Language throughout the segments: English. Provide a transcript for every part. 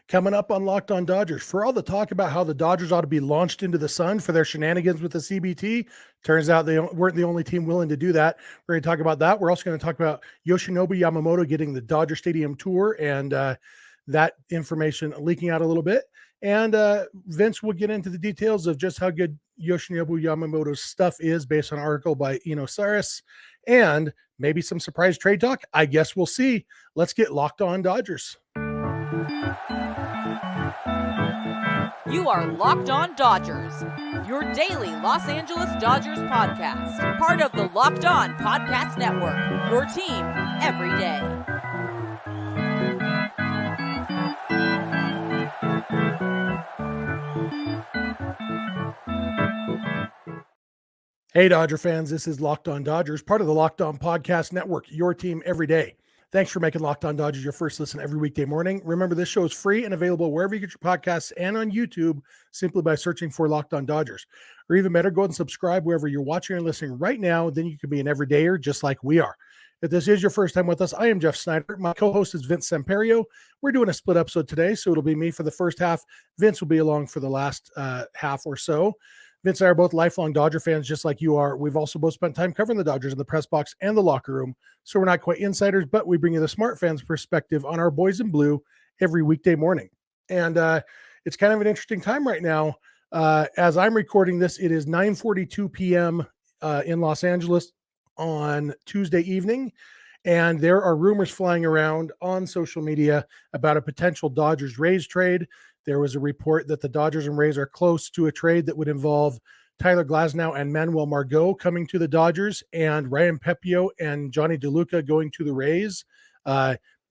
Coming up on Locked On Dodgers, for all the talk about how the Dodgers ought to be launched into the sun for their shenanigans with the CBT, turns out they weren't the only team willing to do that. We're going to talk about that. We're also going to talk about Yoshinobu Yamamoto getting the Dodger Stadium tour and that information leaking out a little bit. And Vince will get into the details of just how good Yoshinobu Yamamoto's stuff is based on an article by Eno Saris and maybe some surprise trade talk. I guess we'll see. Let's get Locked On Dodgers. You are Locked On Dodgers, your daily Los Angeles Dodgers podcast. Part of the Locked On Podcast Network, your team every day. Hey, Dodger fans, this is Locked On Dodgers, part of the Locked On Podcast Network, your team every day. Thanks for making Locked On Dodgers your first listen every weekday morning. Remember, this show is free and available wherever you get your podcasts and on YouTube simply by searching for Locked On Dodgers. Or even better, go ahead and subscribe wherever you're watching or listening right now. Then you can be an everydayer just like we are. If this is your first time with us, I am Jeff Snider. My co-host is Vince Samperio. We're doing a split episode today, so it'll be me for the first half. Vince will be along for the last half or so. Vince and I are both lifelong Dodger fans, just like you are. We've also both spent time covering the Dodgers in the press box and the locker room, so we're not quite insiders, but we bring you the smart fans' perspective on our boys in blue every weekday morning. And it's kind of an interesting time right now. As I'm recording this, it is 9:42 p.m. In Los Angeles on Tuesday evening, and there are rumors flying around on social media about a potential Dodgers-Rays trade. There was a report that the Dodgers and Rays are close to a trade that would involve Tyler Glasnow and Manuel Margot coming to the Dodgers and Ryan Pepiot and Johnny DeLuca going to the Rays.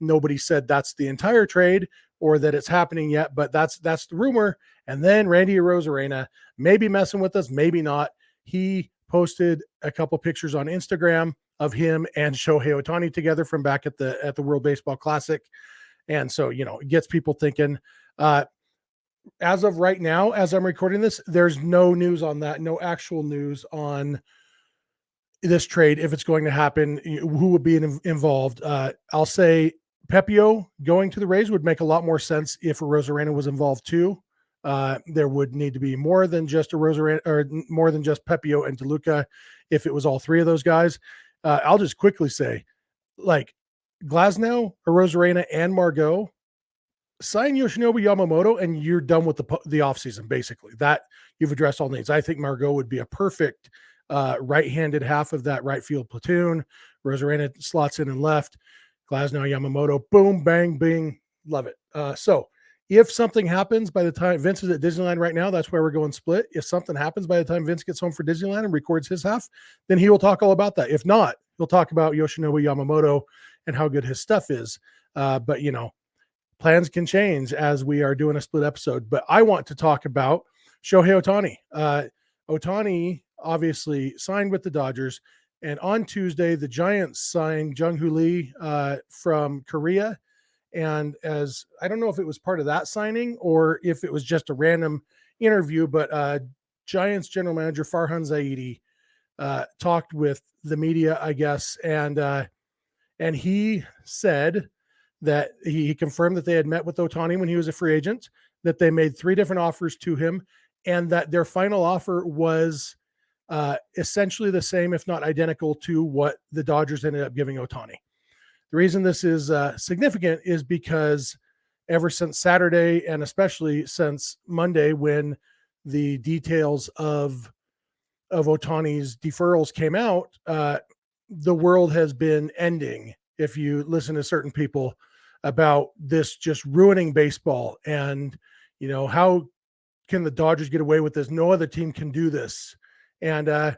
Nobody said that's the entire trade or that it's happening yet, but that's the rumor. And then Randy Arozarena may be messing with us, maybe not. He posted a couple pictures on Instagram of him and Shohei Ohtani together from back at the World Baseball Classic. And so, it gets people thinking. As of right now, as I'm recording this, there's no news on that, no actual news on this trade, if it's going to happen, who would be involved. I'll say Pepiot going to the Rays would make a lot more sense if Arozarena was involved too. There would need to be more than just Arozarena, or more than just Pepiot and DeLuca if it was all three of those guys. I'll just quickly say, like, Glasnow, Arozarena, and Margot, sign Yoshinobu Yamamoto and you're done with the offseason, basically. That you've addressed all needs. I think Margot would be a perfect right-handed half of that right field platoon. Arozarena slots in and left. Glasnow, Yamamoto, boom, bang, bing. Love it. So if something happens by the time Vince is at Disneyland right now, that's where we're going split. If something happens by the time Vince gets home for Disneyland and records his half, then he will talk all about that. If not, he'll talk about Yoshinobu Yamamoto and how good his stuff is. But, plans can change as we are doing a split episode. But I want to talk about Shohei Ohtani. Ohtani obviously signed with the Dodgers. And on Tuesday, the Giants signed Jung-Hoo Lee from Korea. And as I don't know if it was part of that signing or if it was just a random interview, but Giants general manager Farhan Zaidi talked with the media, I guess. And he said that he confirmed that they had met with Ohtani when he was a free agent, that they made 3 different offers to him, and that their final offer was essentially the same, if not identical, to what the Dodgers ended up giving Ohtani. The reason this is significant is because ever since Saturday, and especially since Monday, when the details of Ohtani's deferrals came out, the world has been ending, if you listen to certain people, about this just ruining baseball. And, how can the Dodgers get away with this? No other team can do this. And I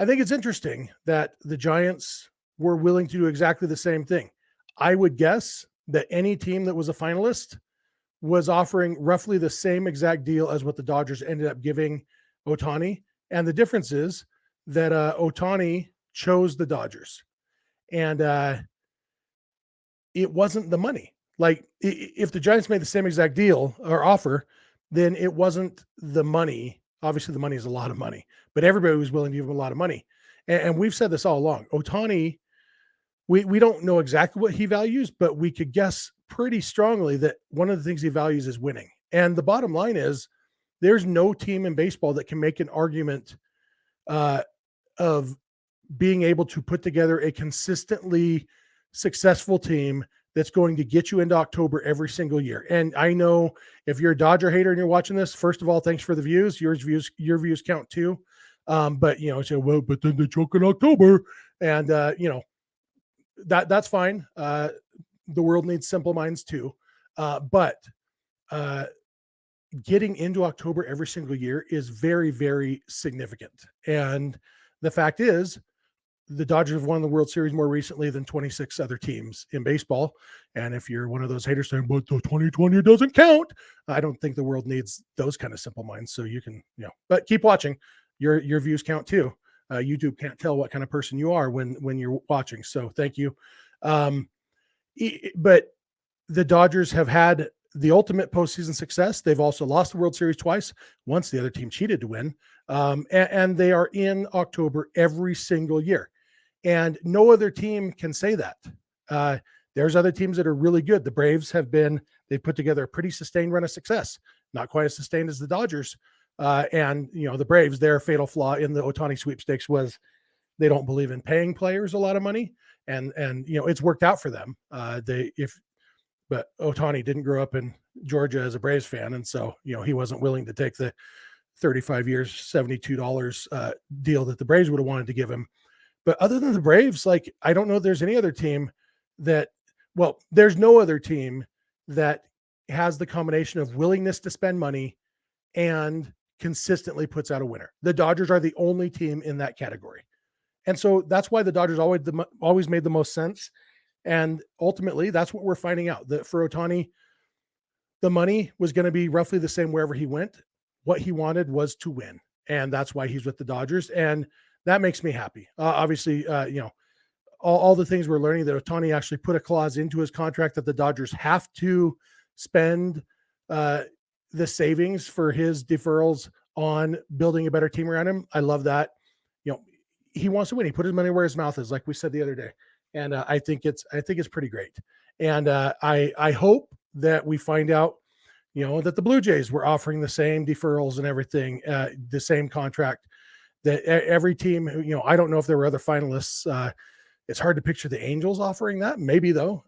think it's interesting that the Giants were willing to do exactly the same thing. I would guess that any team that was a finalist was offering roughly the same exact deal as what the Dodgers ended up giving Ohtani. And the difference is that Ohtani chose the Dodgers. And it wasn't the money. Like, if the Giants made the same exact deal or offer, then it wasn't the money. Obviously, the money is a lot of money, but everybody was willing to give him a lot of money. And we've said this all along. Ohtani, we don't know exactly what he values, but we could guess pretty strongly that one of the things he values is winning. And the bottom line is there's no team in baseball that can make an argument of being able to put together a consistently successful team that's going to get you into October every single year. And I know if you're a Dodger hater and you're watching this, first of all, thanks for the views. Your views count too. But say, well, but then they choke in October, and that's fine. The world needs simple minds too. But getting into October every single year is very, very significant. And the fact is, the Dodgers have won the World Series more recently than 26 other teams in baseball. And if you're one of those haters saying, but the 2020 doesn't count, I don't think the world needs those kind of simple minds. So you can, but keep watching. Your views count too. YouTube can't tell what kind of person you are when you're watching. So thank you. But the Dodgers have had the ultimate postseason success. They've also lost the World Series twice, once the other team cheated to win. And they are in October every single year. And no other team can say that. There's other teams that are really good. The Braves they've put together a pretty sustained run of success, not quite as sustained as the Dodgers. And the Braves, their fatal flaw in the Ohtani sweepstakes was they don't believe in paying players a lot of money. And it's worked out for them. But Ohtani didn't grow up in Georgia as a Braves fan. And so, he wasn't willing to take the 35 years, $72 deal that the Braves would have wanted to give him. But other than the Braves, I don't know if there's any other team there's no other team that has the combination of willingness to spend money and consistently puts out a winner. The Dodgers are the only team in that category. And so that's why the Dodgers always made the most sense. And ultimately, that's what we're finding out, that for Ohtani, the money was going to be roughly the same wherever he went. What he wanted was to win. And that's why he's with the Dodgers. And that makes me happy. Obviously, all the things we're learning, that Ohtani actually put a clause into his contract that the Dodgers have to spend the savings for his deferrals on building a better team around him. I love that. He wants to win. He put his money where his mouth is, like we said the other day. And I think it's pretty great. And I hope that we find out, that the Blue Jays were offering the same deferrals and everything, the same contract, that every team, I don't know if there were other finalists. It's hard to picture the Angels offering that. Maybe though.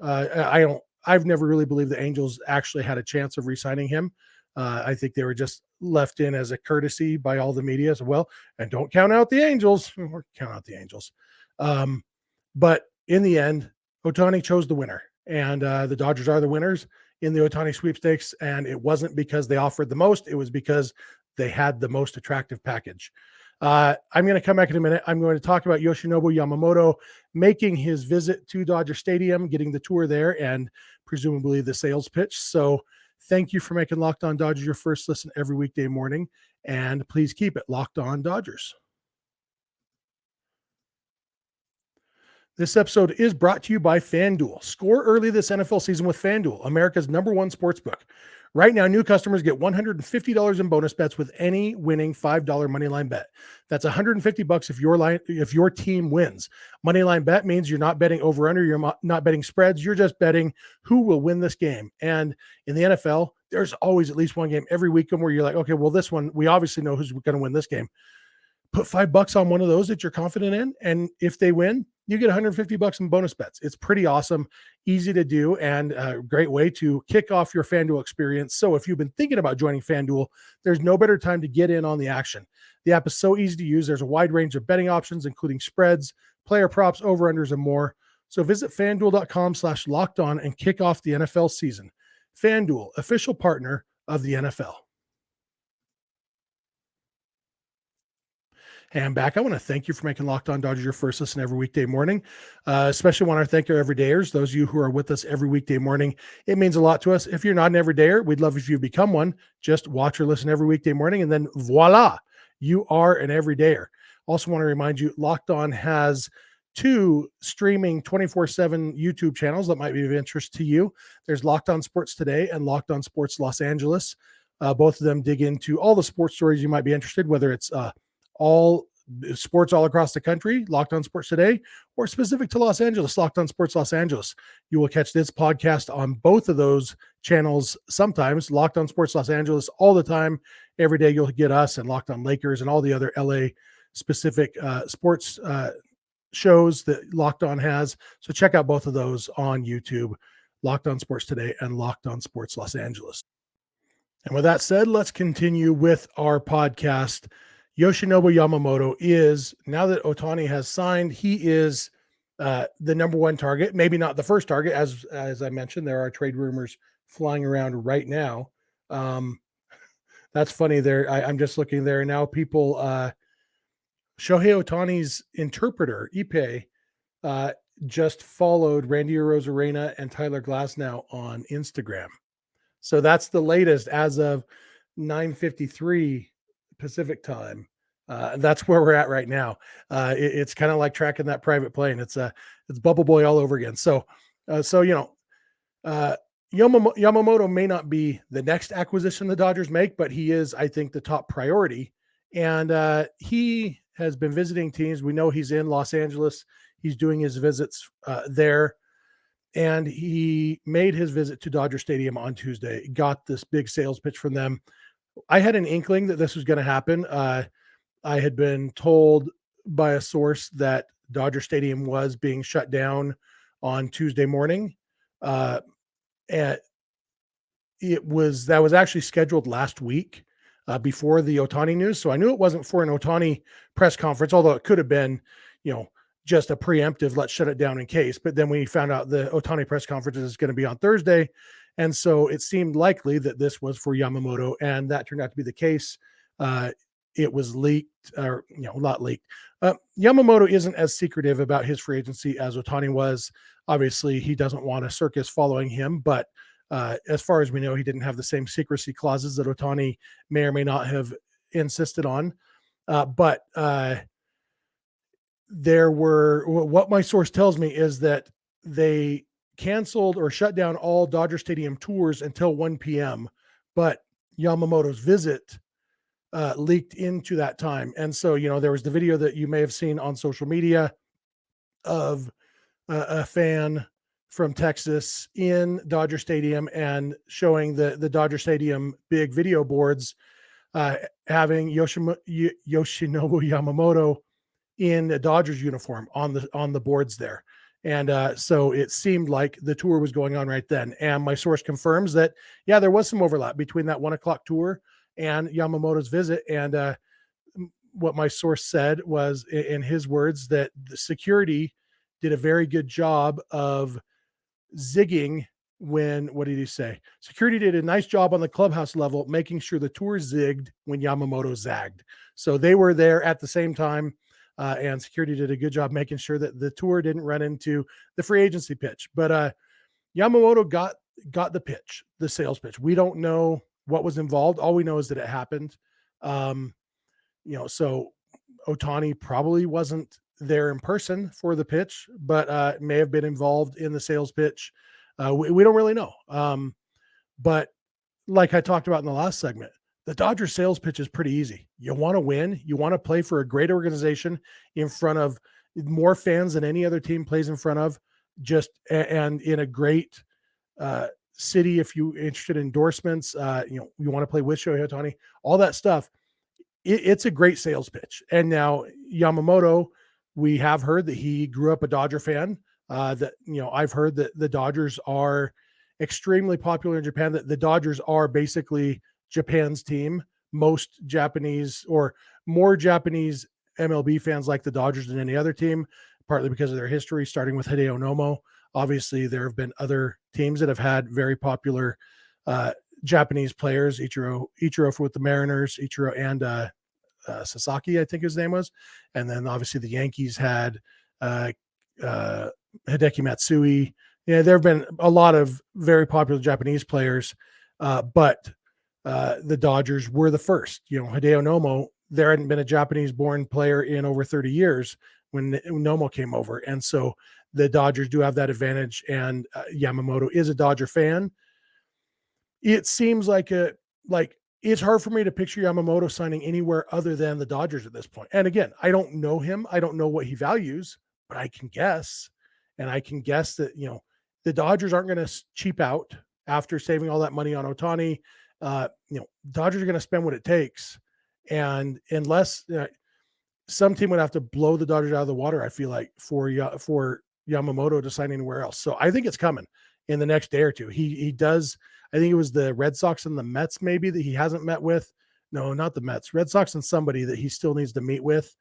I've never really believed the Angels actually had a chance of re-signing him. I think they were just left in as a courtesy by all the media as well. And don't count out the Angels. Or count out the Angels. But in the end, Ohtani chose the winner. And the Dodgers are the winners in the Ohtani sweepstakes. And it wasn't because they offered the most. It was because they had the most attractive package. I'm going to come back in a minute. I'm going to talk about Yoshinobu Yamamoto making his visit to Dodger Stadium, getting the tour there, and presumably the sales pitch. So thank you for making Locked On Dodgers your first listen every weekday morning. And please keep it Locked On Dodgers. This episode is brought to you by FanDuel. Score early this NFL season with FanDuel, America's #1 sportsbook. Right now, new customers get $150 in bonus bets with any winning $5 moneyline bet. That's $150 if your team wins. Moneyline bet means you're not betting over under, you're not betting spreads, you're just betting who will win this game. And in the NFL, there's always at least one game every weekend where you're like, okay, well, this one, we obviously know who's going to win this game. Put $5 on one of those that you're confident in, and if they win, you get $150 in bonus bets. It's pretty awesome, easy to do, and a great way to kick off your FanDuel experience. So if you've been thinking about joining FanDuel, there's no better time to get in on the action. The app is so easy to use. There's a wide range of betting options, including spreads, player props, over-unders, and more. So visit FanDuel.com/lockedon and kick off the NFL season. FanDuel, official partner of the NFL. Hey, I'm back. I want to thank you for making Locked On Dodgers your first listen every weekday morning. Especially want to thank our everydayers, those of you who are with us every weekday morning. It means a lot to us. If you're not an everydayer, we'd love if you become one. Just watch or listen every weekday morning, and then voila, you are an everydayer. Also want to remind you, Locked On has 2 streaming 24/7 YouTube channels that might be of interest to you. There's Locked On Sports Today and Locked On Sports Los Angeles. Both of them dig into all the sports stories you might be interested, whether it's all sports all across the country, Locked On Sports Today, or specific to Los Angeles, Locked On Sports Los Angeles. You will catch this podcast on both of those channels sometimes. Locked On Sports Los Angeles all the time. Every day you'll get us, and Locked On Lakers and all the other LA specific sports shows that Locked On has. So check out both of those on YouTube, Locked On Sports Today and Locked On Sports Los Angeles. And with that said, let's continue with our podcast. Yoshinobu Yamamoto is, now that Ohtani has signed, he is the number one target. Maybe not the first target, as I mentioned. There are trade rumors flying around right now. That's funny there. I'm just looking there now. People, Shohei Ohtani's interpreter, Ipe, just followed Randy Arozarena and Tyler Glasnow on Instagram. So that's the latest as of 9:53 Pacific time. That's where we're at right now. It's kind of like tracking that private plane. It's Bubble Boy all over again. So Yamamoto may not be the next acquisition the Dodgers make, but he is, I think, the top priority. And he has been visiting teams. We know he's in Los Angeles. He's doing his visits there. And he made his visit to Dodger Stadium on Tuesday, got this big sales pitch from them. I had an inkling that this was going to happen. I had been told by a source that Dodger Stadium was being shut down on Tuesday morning. And that was actually scheduled last week before the Ohtani news. So I knew it wasn't for an Ohtani press conference, although it could have been, just a preemptive, let's shut it down in case. But then we found out the Ohtani press conference is going to be on Thursday. And so it seemed likely that this was for Yamamoto, and that turned out to be the case. It was leaked, or not leaked. Yamamoto isn't as secretive about his free agency as Ohtani was. Obviously, he doesn't want a circus following him, but as far as we know, he didn't have the same secrecy clauses that Ohtani may or may not have insisted on. But what my source tells me is that they canceled or shut down all Dodger Stadium tours until 1 p.m. But Yamamoto's visit leaked into that time. And so, there was the video that you may have seen on social media of a fan from Texas in Dodger Stadium and showing the Dodger Stadium big video boards having Yoshinobu Yamamoto in a Dodgers uniform on the boards there. And so it seemed like the tour was going on right then. And my source confirms that, yeah, there was some overlap between that 1 o'clock tour and Yamamoto's visit. And what my source said was, in his words, that the security did a very good job of zigging what did he say? Security did a nice job on the clubhouse level, making sure the tour zigged when Yamamoto zagged. So they were there at the same time. And security did a good job making sure that the tour didn't run into the free agency pitch. But Yamamoto got the pitch, the sales pitch. We don't know what was involved. All we know is that it happened. So Ohtani probably wasn't there in person for the pitch, but may have been involved in the sales pitch. We don't really know. But like I talked about in the last segment, the Dodgers sales pitch is pretty easy. You want to win. You want to play for a great organization in front of more fans than any other team plays in front of, and in a great city. If you're interested in endorsements, you want to play with Shohei Ohtani, all that stuff. It's a great sales pitch. And now Yamamoto, we have heard that he grew up a Dodger fan. I've heard that the Dodgers are extremely popular in Japan, that the Dodgers are basically Japan's team. Most Japanese, or more Japanese MLB fans like the Dodgers than any other team, partly because of their history, starting with Hideo Nomo. Obviously, there have been other teams that have had very popular Japanese players, Ichiro with the Mariners, Ichiro and Sasaki, I think his name was. And then obviously the Yankees had Hideki Matsui. Yeah, there have been a lot of very popular Japanese players, but the Dodgers were the first. Hideo Nomo, there hadn't been a Japanese-born player in over 30 years when Nomo came over. And so the Dodgers do have that advantage, and Yamamoto is a Dodger fan. It seems like it's hard for me to picture Yamamoto signing anywhere other than the Dodgers at this point. And again, I don't know him. I don't know what he values, but I can guess. And I can guess that, the Dodgers aren't going to cheap out after saving all that money on Ohtani. Dodgers are going to spend what it takes. And unless some team would have to blow the Dodgers out of the water, I feel like, for Yamamoto to sign anywhere else. So I think it's coming in the next day or two. He does. I think it was the Red Sox and the Mets maybe that he hasn't met with. No, not the Mets. Red Sox and somebody that he still needs to meet with.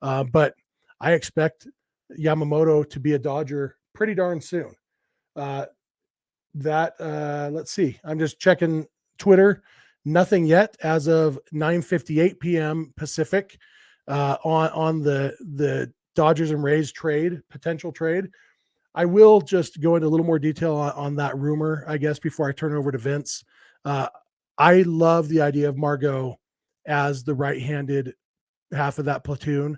But I expect Yamamoto to be a Dodger pretty darn soon. Let's see. I'm just checking Twitter. Nothing yet as of 9:58 p.m. Pacific on the Dodgers and Rays potential trade. I will just go into a little more detail on that rumor, I guess, before I turn it over to Vince. I love the idea of Margot as the right-handed half of that platoon.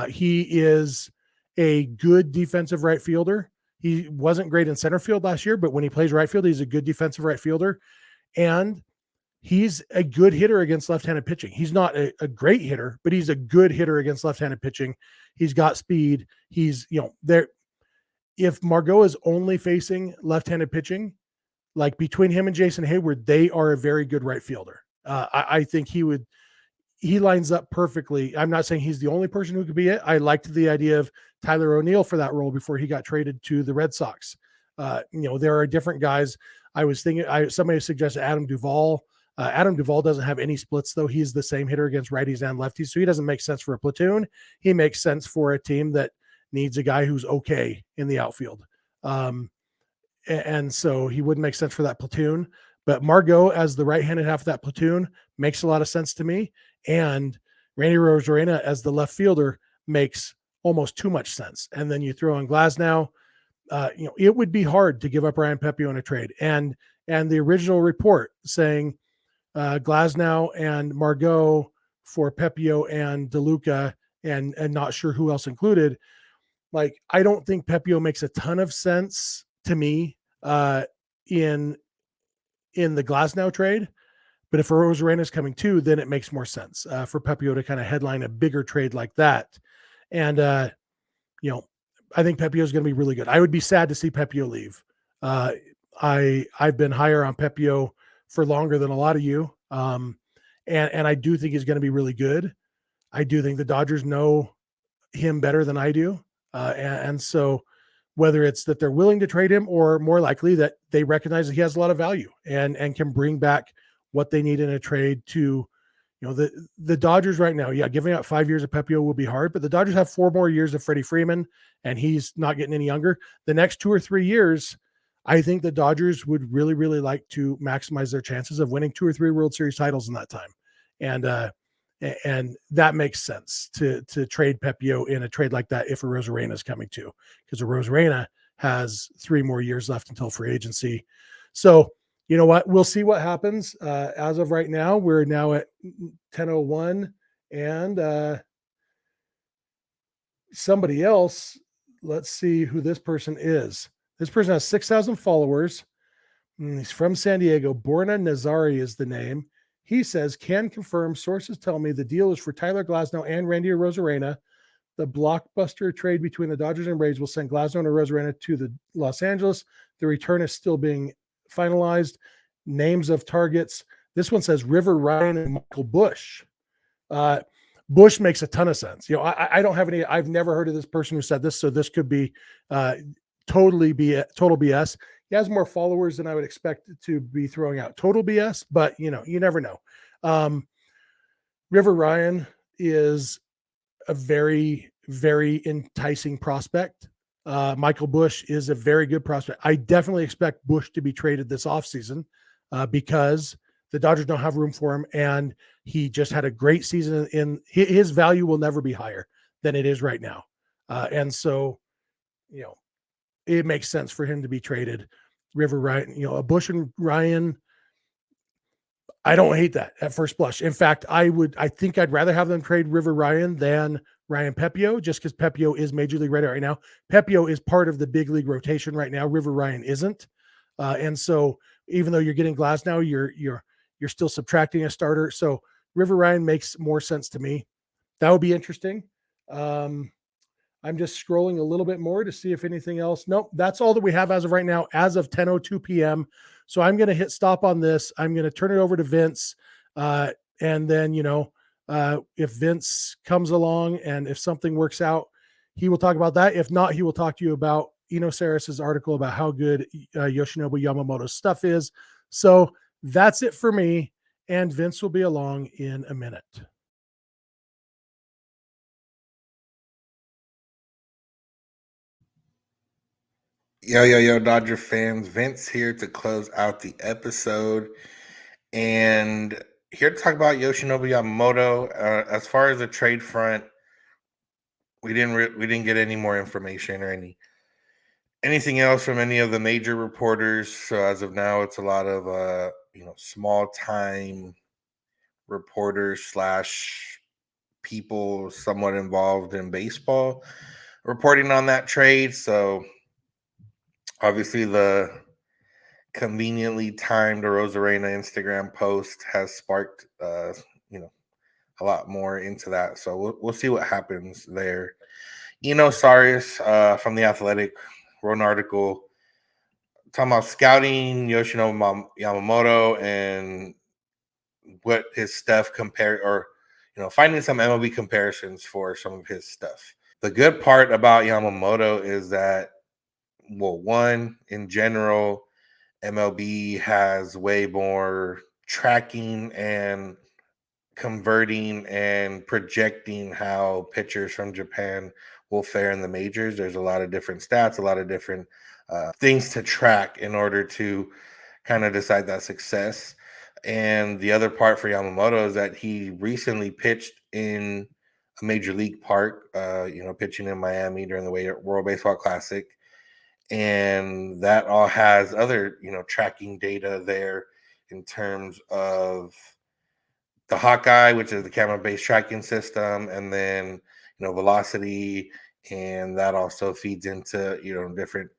He is a good defensive right fielder. He wasn't great in center field last year, but when he plays right field, he's a good defensive right fielder. And he's a good hitter against left-handed pitching. He's not a great hitter, but he's a good hitter against left-handed pitching. He's got speed. He's, there. If Margot is only facing left-handed pitching, like between him and Jason Hayward, they are a very good right fielder. I think he lines up perfectly. I'm not saying he's the only person who could be it. I liked the idea of Tyler O'Neill for that role before he got traded to the Red Sox. There are different guys. I was thinking, somebody suggested Adam Duvall. Adam Duvall doesn't have any splits, though. He's the same hitter against righties and lefties, so he doesn't make sense for a platoon. He makes sense for a team that needs a guy who's okay in the outfield. And so he wouldn't make sense for that platoon. But Margot as the right-handed half of that platoon makes a lot of sense to me. And Randy Arozarena as the left fielder makes almost too much sense. And then you throw in Glasnow. It would be hard to give up Ryan Pepiot in a trade. And the original report saying Glasnow and Margot for Pepiot and DeLuca and not sure who else included. Like, I don't think Pepiot makes a ton of sense to me in the Glasnow trade, but if Arozarena is coming too, then it makes more sense for Pepiot to kind of headline a bigger trade like that. And I think Pepiot is going to be really good. I would be sad to see Pepiot leave. I've been higher on Pepiot for longer than a lot of you, and I do think he's going to be really good. I do think the Dodgers know him better than I do. And so whether it's that they're willing to trade him or more likely that they recognize that he has a lot of value and can bring back what they need in a trade to, the Dodgers right now, giving out 5 years of Pepiot will be hard, but the Dodgers have 4 more years of Freddie Freeman and he's not getting any younger. The next 2 or 3 years, I think the Dodgers would really, really like to maximize their chances of winning 2 or 3 World Series titles in that time. And that makes sense to trade Pepiot in a trade like that if Arozarena is coming too, because Arozarena has 3 more years left until free agency. So, you know what? We'll see what happens. As of right now, we're now at 10:01, and somebody else. Let's see who this person is. This person has 6,000 followers. He's from San Diego. Borna Nazari is the name. He says, can confirm, sources tell me the deal is for Tyler Glasnow and Randy Arozarena. The blockbuster trade between the Dodgers and Rays will send Glasnow and Arozarena to the Los Angeles. The return is still being finalized. Names of targets. This one says River Ryan and Michael Busch. Busch makes a ton of sense. I don't have any, I've never heard of this person who said this, so this could be total BS. He has more followers than I would expect to be throwing out total BS, but you never know. River Ryan is a very, very enticing prospect. Michael Busch is a very good prospect. I definitely expect Busch to be traded this offseason because the Dodgers don't have room for him, and he just had a great season. In his value will never be higher than it is right now. And so, it makes sense for him to be traded. River Ryan, a Busch and Ryan, I don't hate that at first blush. In fact, I think I'd rather have them trade River Ryan than Ryan Pepiot, just because Pepiot is major league ready right now. Pepiot is part of the big league rotation right now. River Ryan isn't. And so even though you're getting Glasnow, you're you're still subtracting a starter. So River Ryan makes more sense to me. That would be interesting. I'm just scrolling a little bit more to see if anything else. Nope, that's all that we have as of right now, as of 10:02 p.m. So I'm going to hit stop on this. I'm going to turn it over to Vince, and then if Vince comes along and if something works out, he will talk about that. If not, he will talk to you about Eno Saris's article about how good Yoshinobu Yamamoto's stuff is. So that's it for me, and Vince will be along in a minute. Yo, Dodger fans. Vince here to close out the episode and here to talk about Yoshinobu Yamamoto. As far as the trade front, we didn't get any more information or anything else from any of the major reporters. So as of now, it's a lot of small time reporters slash people somewhat involved in baseball reporting on that trade. So obviously the conveniently timed Rosarena Instagram post has sparked a lot more into that. So we'll see what happens there. Eno Saris from The Athletic wrote an article talking about scouting Yoshinobu Yamamoto and what his stuff compare, or finding some MLB comparisons for some of his stuff. The good part about Yamamoto is that, well, one, in general, MLB has way more tracking and converting and projecting how pitchers from Japan will fare in the majors. There's a lot of different stats, a lot of different things to track in order to kind of decide that success. And the other part for Yamamoto is that he recently pitched in a major league park, pitching in Miami during the World Baseball Classic. And that all has other, tracking data there in terms of the Hawkeye, which is the camera-based tracking system, and then, velocity. And that also feeds into, different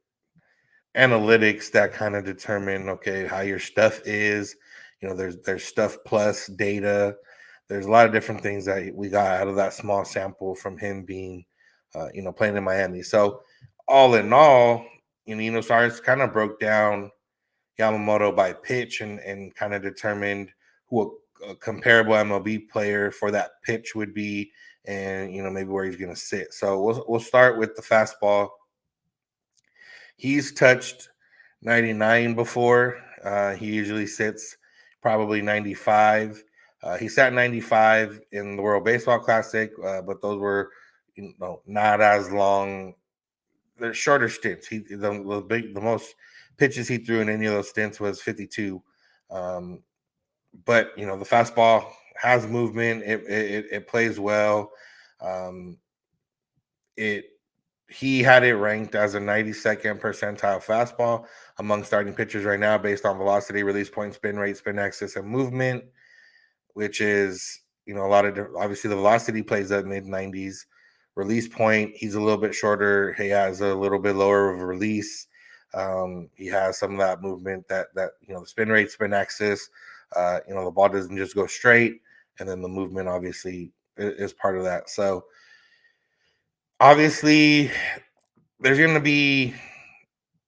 analytics that kind of determine, okay, how your stuff is. There's stuff plus data. There's a lot of different things that we got out of that small sample from him being, playing in Miami. So all in all, Saris kind of broke down Yamamoto by pitch and kind of determined who a comparable MLB player for that pitch would be, and maybe where he's going to sit. So we'll start with the fastball. He's touched 99 before. He usually sits probably 95. He sat 95 in the World Baseball Classic, but those were not as long. They're shorter stints. The most pitches he threw in any of those stints was 52. But the fastball has movement. It plays well. He had it ranked as a 92nd percentile fastball among starting pitchers right now based on velocity, release point, spin rate, spin axis, and movement, which is, a lot of obviously the velocity plays at mid-90s. Release point, he's a little bit shorter. He has a little bit lower of a release. He has some of that movement that the spin rate, spin axis, the ball doesn't just go straight, and then the movement obviously is part of that. So obviously there's going to be,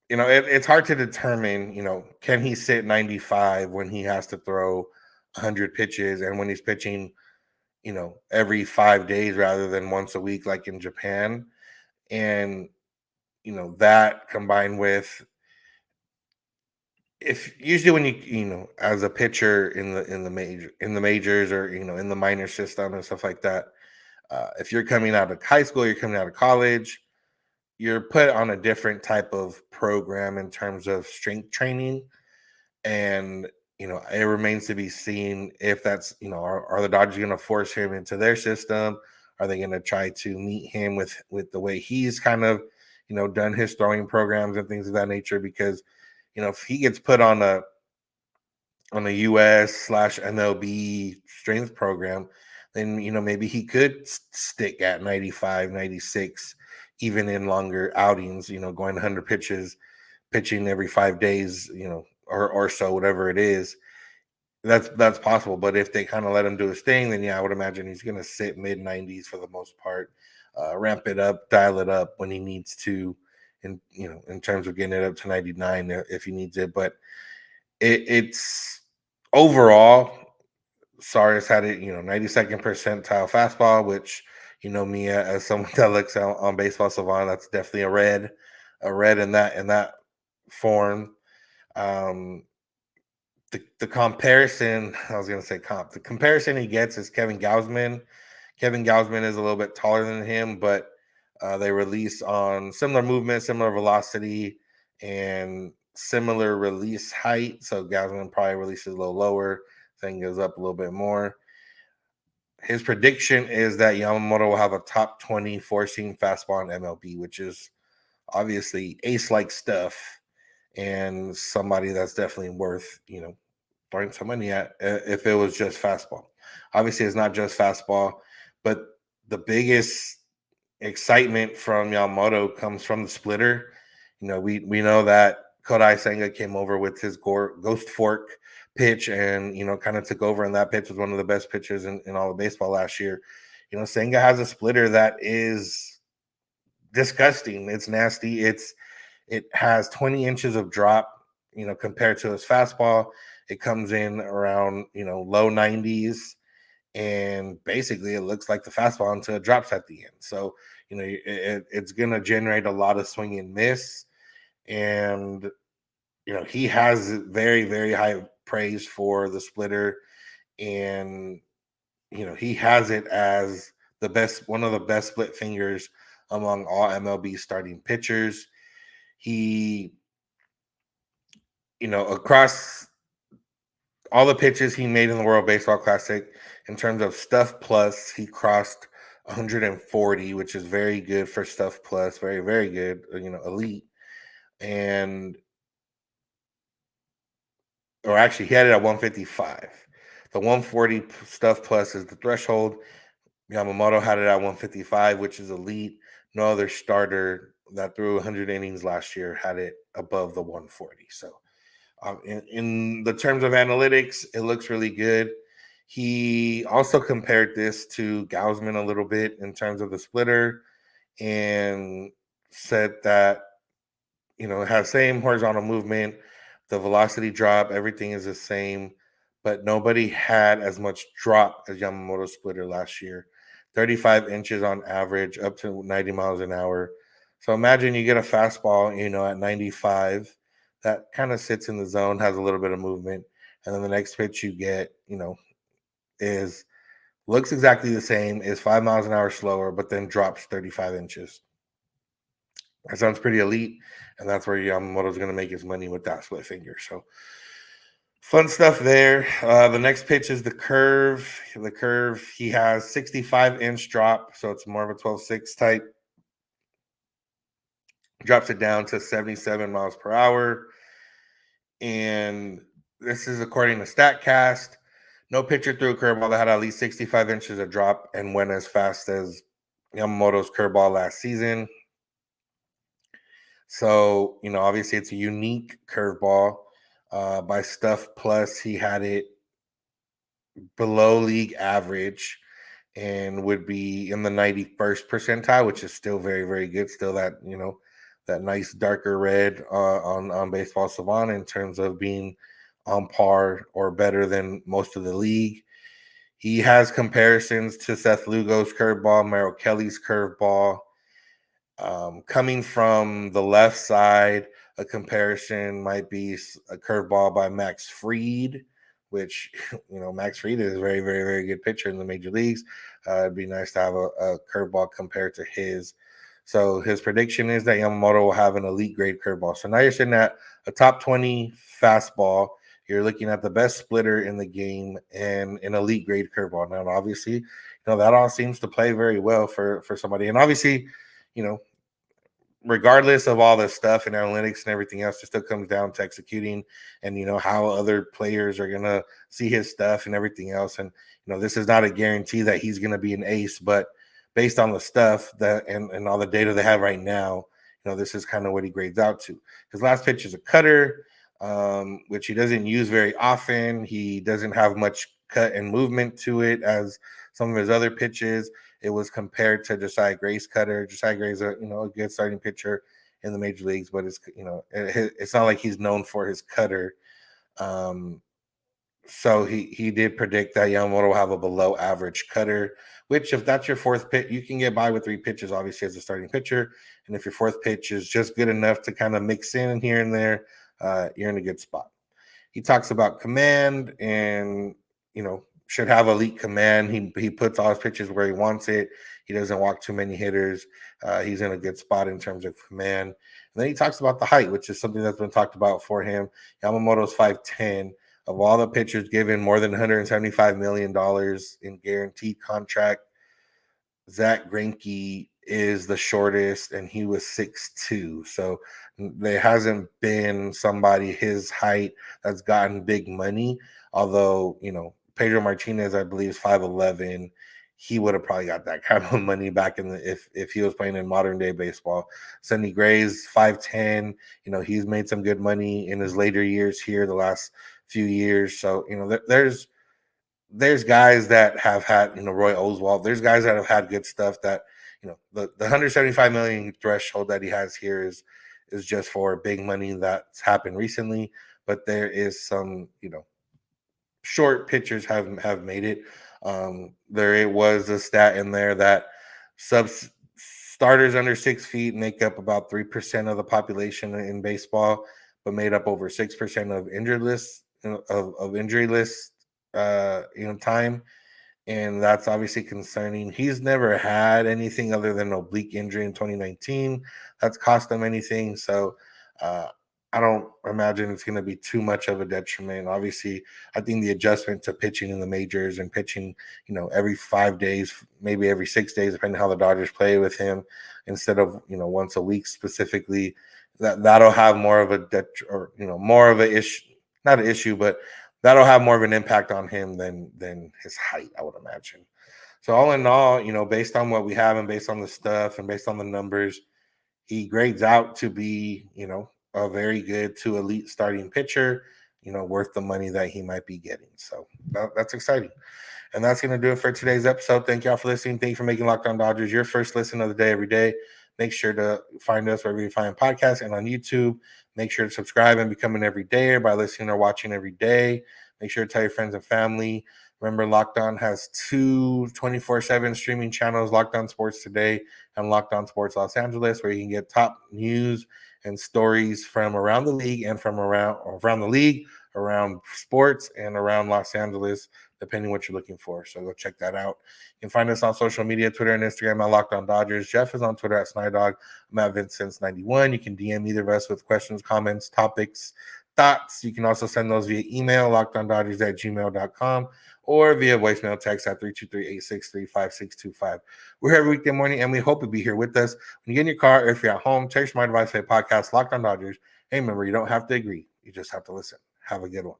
it's hard to determine, can he sit 95 when he has to throw 100 pitches and when he's pitching, every 5 days rather than once a week, like in Japan. And, that combined with, if usually when you as a pitcher in the majors or in the minor system and stuff like that, if you're coming out of high school, you're coming out of college, you're put on a different type of program in terms of strength training. And it remains to be seen if that's are the Dodgers going to force him into their system? Are they going to try to meet him with the way he's kind of done his throwing programs and things of that nature? Because if he gets put on a US/MLB strength program, then maybe he could stick at 95, 96, even in longer outings, going 100 pitches, pitching every 5 days, or so, whatever it is. That's possible. But if they kind of let him do his thing, then yeah, I would imagine he's going to sit mid-90s for the most part, ramp it up, dial it up when he needs to, in terms of getting it up to 99 if he needs it. But it's overall, Sarias had it, 92nd percentile fastball, which me as someone that looks on Baseball Savant, that's definitely a red in that form. The comparison, I was gonna say the comparison he gets is Kevin Gausman. Kevin Gausman is a little bit taller than him, but they release on similar movement, similar velocity, and similar release height. So Gausman probably releases a little lower, then goes up a little bit more. His prediction is that Yamamoto will have a top 20 four-seam fastball in MLB, which is obviously ace-like stuff and somebody that's definitely worth, throwing some money at if it was just fastball. Obviously, it's not just fastball, but the biggest excitement from Yamamoto comes from the splitter. We know that Kodai Senga came over with his ghost fork pitch and, kind of took over, and that pitch was one of the best pitchers in all of baseball last year. Senga has a splitter that is disgusting. It's nasty. It has 20 inches of drop, compared to his fastball. It comes in around, low 90s, and basically it looks like the fastball until it drops at the end. So, it's going to generate a lot of swing and miss. And, he has very, very high praise for the splitter. And, he has it as one of the best split fingers among all MLB starting pitchers. He, across all the pitches he made in the World Baseball Classic, in terms of Stuff Plus, he crossed 140, which is very good for Stuff Plus. Very, very good, elite. Or actually, he had it at 155. The 140 Stuff Plus is the threshold. Yamamoto had it at 155, which is elite. No other starter that threw 100 innings last year had it above the 140. So, in the terms of analytics, it looks really good. He also compared this to Gausman a little bit in terms of the splitter, and said that, it has same horizontal movement, the velocity drop, everything is the same, but nobody had as much drop as Yamamoto's splitter last year. 35 inches on average, up to 90 miles an hour. So imagine you get a fastball, at 95, that kind of sits in the zone, has a little bit of movement, and then the next pitch you get, looks exactly the same, is 5 miles an hour slower, but then drops 35 inches. That sounds pretty elite, and that's where Yamamoto's going to make his money with that split finger. So fun stuff there. The next pitch is the curve. The curve, he has 65-inch drop, so it's more of a 12-6 type. Drops it down to 77 miles per hour. And this is according to StatCast. No pitcher threw a curveball that had at least 65 inches of drop and went as fast as Yamamoto's curveball last season. So, obviously it's a unique curveball. By Stuff Plus, he had it below league average and would be in the 91st percentile, which is still very, very good. Still that, that nice darker red on Baseball Savant in terms of being on par or better than most of the league. He has comparisons to Seth Lugo's curveball, Merrill Kelly's curveball. Coming from the left side, a comparison might be a curveball by Max Fried, which, Max Fried is a very, very, very good pitcher in the major leagues. It'd be nice to have a curveball compared to his. So his prediction is that Yamamoto will have an elite grade curveball. So now you're sitting at a top 20 fastball. You're looking at the best splitter in the game and an elite grade curveball. Now, obviously, that all seems to play very well for somebody. And obviously, regardless of all this stuff and analytics and everything else, it still comes down to executing and, how other players are going to see his stuff and everything else. And, this is not a guarantee that he's going to be an ace, but based on the stuff that and all the data they have right now, this is kind of what he grades out to. His last pitch is a cutter. which he doesn't use very often. He doesn't have much cut and movement to it as some of his other pitches. It was compared to Josiah Gray's cutter. Josiah Gray's a good starting pitcher in the major leagues, but it's not like he's known for his cutter. So he did predict that Yamamoto will have a below average cutter, which if that's your fourth pitch, you can get by with 3 pitches, obviously, as a starting pitcher. And if your fourth pitch is just good enough to kind of mix in here and there, you're in a good spot. He talks about command and, should have elite command. He puts all his pitches where he wants it. He doesn't walk too many hitters. He's in a good spot in terms of command. And then he talks about the height, which is something that's been talked about for him. Yamamoto's 5'10". Of all the pitchers given more than $175 million in guaranteed contract, Zach Greinke is the shortest, and he was 6'2". So there hasn't been somebody his height that's gotten big money. Although, Pedro Martinez, I believe, is 5'11". He would have probably got that kind of money back if he was playing in modern day baseball. Sonny Gray's 5'10". He's made some good money in his later years here, the last few years. So, there's guys that have had, Roy Oswalt. There's guys that have had good stuff that, the 175 million threshold that he has here is just for big money that's happened recently. But there is some, short pitchers have made it. There was a stat in there that starters under 6 feet make up about 3% of the population in baseball, but made up over 6% of injured lists of injury list time. And that's obviously concerning. He's never had anything other than oblique injury in 2019 that's cost him anything. So I don't imagine it's going to be too much of a detriment. Obviously, I think the adjustment to pitching in the majors and pitching, every 5 days, maybe every 6 days, depending on how the Dodgers play with him, instead of, once a week specifically, that'll have more of a more of a issue, not an issue, but that'll have more of an impact on him than his height, I would imagine. So all in all, based on what we have and based on the stuff and based on the numbers, he grades out to be, a very good to elite starting pitcher, worth the money that he might be getting. So that's exciting. And that's going to do it for today's episode. Thank y'all for listening. Thank you for making Locked On Dodgers your first listen of the day every day. Make sure to find us wherever you find podcasts and on YouTube. Make sure to subscribe and become an everydayer by listening or watching every day. Make sure to tell your friends and family. Remember, Locked On has 2 24/7 streaming channels, Locked On Sports Today and Locked On Sports Los Angeles, where you can get top news and stories from around the league and from around the league, around sports, and around Los Angeles, depending what you're looking for. So go check that out. You can find us on social media, Twitter and Instagram at Locked On Dodgers. Jeff is on Twitter at Snider. I'm at Vincent91. You can DM either of us with questions, comments, topics, thoughts. You can also send those via email, lockedondodgers@gmail.com, or via voicemail text at 323-863-5625. We're here every weekday morning, and we hope you'll be here with us. When you get in your car or if you're at home, text my advice for a podcast, Locked On Dodgers. Hey, remember, you don't have to agree. You just have to listen. Have a good one.